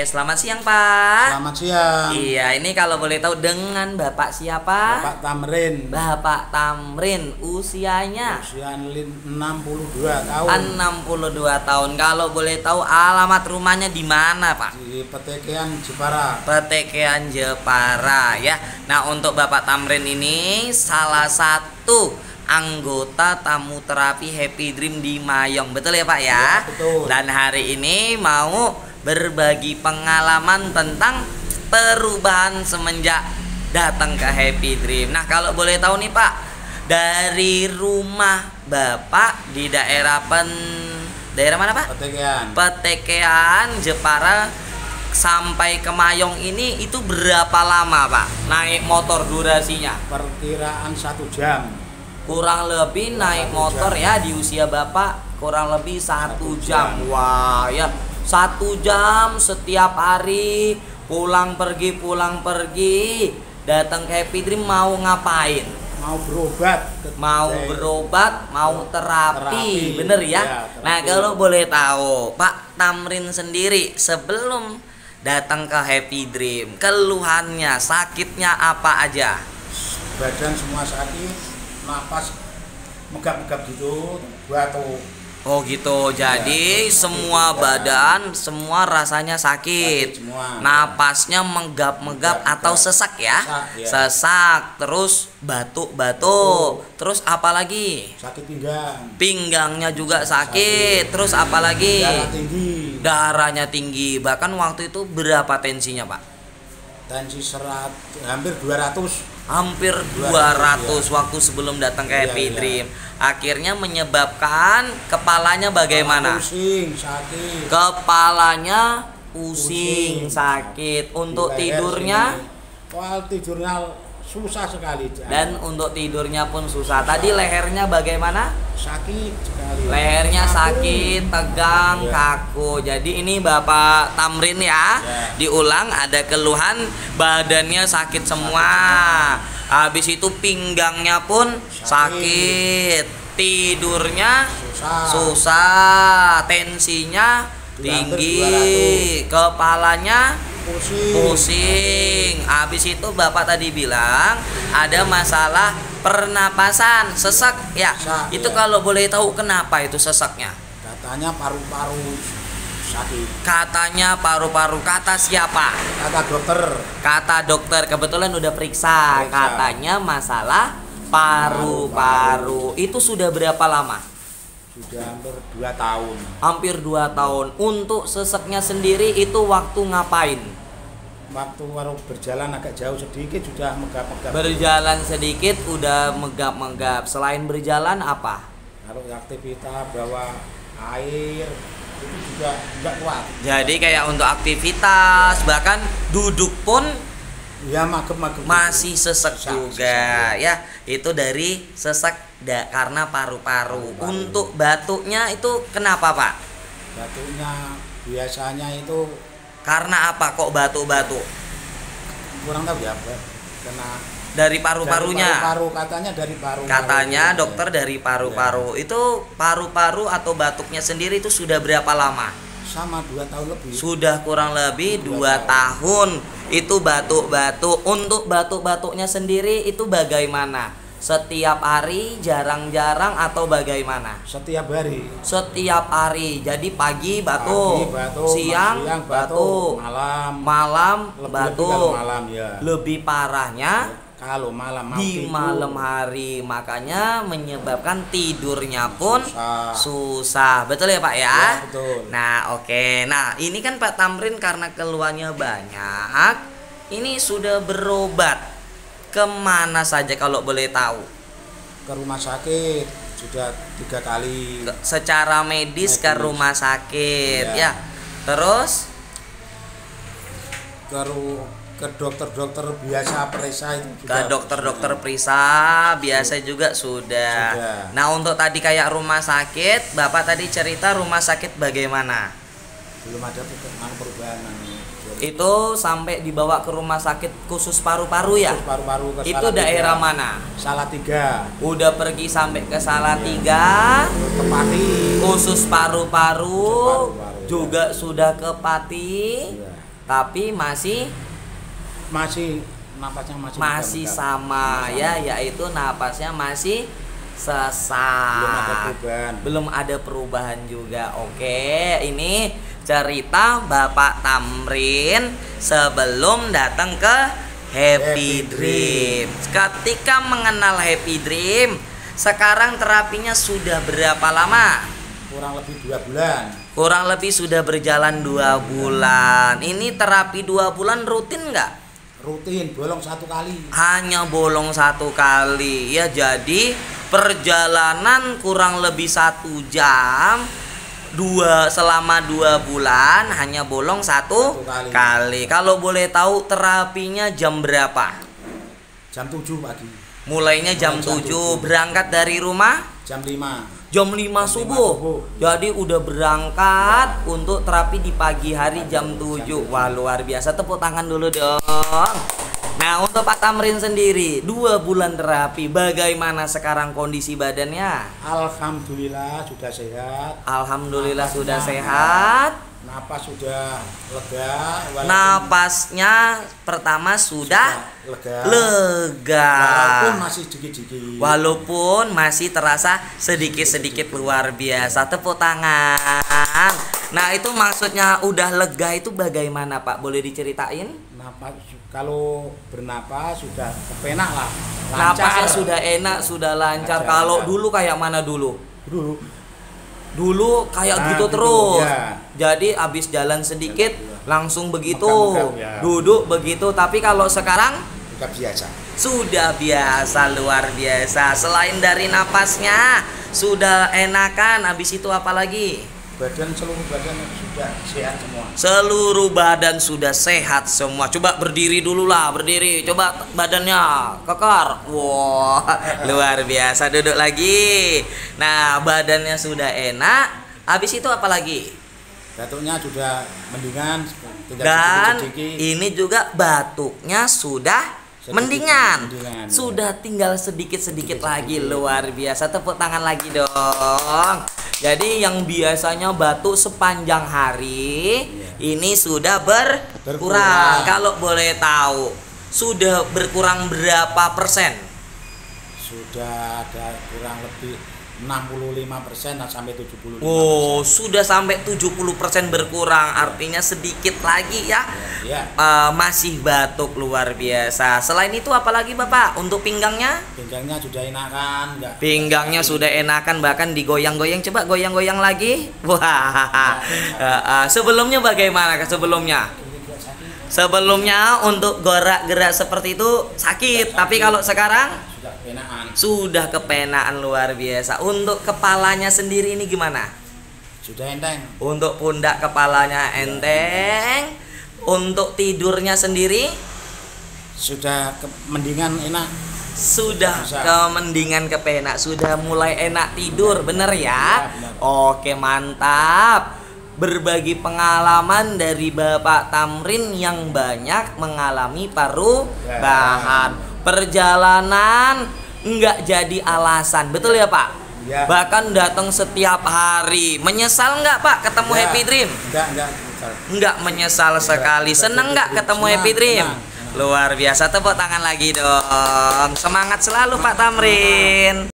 selamat siang Pak. Selamat siang. Iya, ini kalau boleh tahu dengan Bapak siapa? Bapak Tamrin. Bapak Tamrin, usianya? Usia 62 tahun. 62 tahun. Kalau boleh tahu alamat rumahnya di mana Pak? Di Petekean Jepara. Petekean Jepara ya. Nah, untuk Bapak Tamrin ini salah satu anggota tamu terapi Happy Dream di Mayong, betul ya Pak ya? Ya, betul. Dan hari ini mau berbagi pengalaman tentang perubahan semenjak datang ke Happy Dream. Nah, kalau boleh tahu nih Pak, dari rumah Bapak di daerah daerah mana Pak? Petekean. Petekean Jepara sampai ke Mayong ini itu berapa lama Pak naik motor durasinya? Perkiraan 1 jam. Kurang lebih naik motor ya di usia Bapak kurang lebih 1 jam. Wah ya, 1 jam setiap hari pulang pergi datang ke Happy Dream mau ngapain? Mau berobat. Mau terapi. Bener ya? Terapi. Nah, kalau boleh tahu Pak Tamrin sendiri sebelum datang ke Happy Dream, keluhannya, sakitnya apa aja? Badan semua sakit, napas megap-megap gitu, batuk. Oh gitu, jadi semua badan, semua rasanya sakit, semua. napasnya menggap-menggap atau sesak ya? Ya. Sesak, terus batuk-batuk, terus apa lagi? Sakit pinggang. Pinggangnya juga sakit, terus apa lagi? Darah tinggi. Darahnya tinggi, bahkan waktu itu berapa tensinya Pak? Tensi hampir 200. Hampir 200 ya. Waktu sebelum datang ke Happy Iya. Dream. Akhirnya menyebabkan kepalanya bagaimana? Pusing, sakit. Kepalanya pusing, sakit. Untuk Di leher tidurnya? sini. Wah, tidurnya susah sekali. Dan untuk tidurnya pun susah. Tadi lehernya bagaimana? Sakit sekali. Lehernya Kaku. sakit, tegang, Iya. kaku. Jadi ini Bapak Tamrin ya. Iya. Diulang, ada keluhan badannya sakit semua. Habis itu pinggangnya pun sakit. Tidurnya susah, tensinya tinggi, kepalanya pusing. Habis itu Bapak tadi bilang ada masalah pernapasan, sesak ya. Itu ya. kalau boleh tahu kenapa itu sesaknya? Katanya paru-paru sakit. Katanya paru-paru. Kata siapa? Kata dokter. Kata dokter. Kebetulan udah periksa. Katanya masalah paru-paru. Itu sudah berapa lama? Sudah hampir 2 tahun. Hampir 2 tahun. Untuk sesaknya sendiri itu waktu ngapain? Waktu baru berjalan agak jauh sedikit sudah megap-megap. Berjalan sedikit udah menggap-menggap. Selain berjalan apa? Kalau aktivitas bawa air itu juga enggak kuat. Jadi kayak untuk aktivitas bahkan duduk pun Ya magep-magep. masih sesek Sesak, juga ya. Itu dari sesak karena paru-paru. Untuk batuknya itu kenapa Pak? Batuknya biasanya itu Karena apa kok batuk-batuk? kurang tahu ya, kena Dari paru-parunya. dari paru, katanya dari paru. Katanya dokter dari paru-paru. Itu paru-paru atau batuknya sendiri itu sudah berapa lama? Sama 2 tahun lebih. Sudah kurang lebih 2 tahun. Itu batuk-batuk. Untuk batuk-batuknya sendiri itu bagaimana? Setiap hari, jarang-jarang atau bagaimana? Setiap hari. Setiap hari. Jadi pagi batuk, siang batuk, malam Lebih batuk. kalau malam ya. Lebih parahnya Kalau malam di malam hari, makanya menyebabkan tidurnya pun susah. Betul ya Pak ya? Ya, betul. Nah, oke. Nah, ini kan Pak Tamrin karena keluhannya banyak, ini sudah berobat kemana saja kalau boleh tahu? Ke rumah sakit sudah 3 kali. Secara medis ke rumah sakit ya. Iya. Terus ke dokter-dokter biasa periksa itu ke dokter-dokter periksa biasa juga sudah. Nah, untuk tadi kayak rumah sakit, Bapak tadi cerita rumah sakit bagaimana? Belum ada perubahan. Itu sampai dibawa ke rumah sakit khusus paru-paru ya? Khusus paru-paru ke Itu daerah mana? Salatiga. Udah pergi sampai ke Salatiga, Ke Pati. khusus paru-paru, Khusus paru-paru, juga sudah ke Pati. Iya. tapi masih napasnya masih sama ya, yaitu napasnya masih sesak. Belum ada perubahan juga. Oke, ini cerita Bapak Tamrin sebelum datang ke Happy Dream. Ketika mengenal Happy Dream, sekarang terapinya sudah berapa lama? Kurang lebih 2 bulan. Kurang lebih sudah berjalan 2 bulan. Ini terapi 2 bulan rutin nggak? Rutin, bolong 1 kali. Hanya bolong 1 kali ya, jadi perjalanan kurang lebih 1 jam selama 2 bulan hanya bolong 1 kali. Kalau boleh tahu terapinya jam berapa? Jam 7 pagi. Mulainya jam 7, berangkat dari rumah jam 5. Jam 5 subuh. Jadi udah berangkat untuk terapi di pagi hari jam 7. Wah, luar biasa. Tepuk tangan dulu dong. Nah, untuk Pak Tamrin sendiri 2 bulan terapi, bagaimana sekarang kondisi badannya? Alhamdulillah sudah sehat. Alhamdulillah sudah sehat. Napas sudah lega. Napasnya pertama sudah lega. Walaupun masih sedikit-sedikit. Walaupun masih terasa sedikit-sedikit, luar biasa. Tepuk tangan. Nah, itu maksudnya udah lega itu bagaimana, Pak? Boleh diceritain? Napas, kalau bernapas sudah kepenak lah. Napasnya sudah enak, sudah lancar. Kalau dulu kayak mana dulu? Dulu kayak gitu terus ya. Jadi abis jalan sedikit langsung begitu, ya. Duduk begitu. Tapi kalau sekarang sudah biasa, luar biasa. Selain dari napasnya sudah enakan, abis itu apa lagi? Seluruh badan sudah sehat semua. Seluruh badan sudah sehat semua. Coba berdiri dulu lah, berdiri. Coba badannya kekar. Wow, luar biasa. Duduk lagi. Nah, badannya sudah enak. Habis itu apa lagi? Batuknya sudah mendingan. Dan ini juga batuknya sudah mendingan. Sudah tinggal sedikit-sedikit lagi. Luar biasa. Tepuk tangan lagi dong. Jadi yang biasanya batuk sepanjang hari ini sudah berkurang. Kalau boleh tahu, sudah berkurang berapa persen? Sudah ada kurang lebih 65% sampai 75%. Oh, sudah sampai 70% berkurang. Artinya sedikit lagi ya. Masih batuk, luar biasa. Selain itu apalagi Bapak untuk pinggangnya? Pinggangnya sudah enakan. Pinggangnya sudah enakan, bahkan digoyang-goyang. Coba goyang-goyang lagi. Wah. Sebelumnya bagaimana sebelumnya? Sebelumnya untuk gerak-gerak seperti itu sakit. Tapi kalau sekarang sudah kepenaan, luar biasa. Untuk kepalanya sendiri ini gimana? Sudah enteng. Untuk pundak kepalanya enteng. Untuk tidurnya sendiri sudah mendingan, enak. Sudah mendingan kepenak, sudah mulai enak tidur, bener ya? Oke, mantap. Berbagi pengalaman dari Bapak Tamrin yang banyak mengalami perubahan. Perjalanan enggak jadi alasan, betul ya Pak? Ya. Bahkan datang setiap hari. Menyesal enggak Pak ketemu Happy Dream? Enggak menyesal sekali. Seneng enggak ketemu Happy Dream? Luar biasa. Tepuk tangan lagi dong. Semangat selalu Pak Tamrin.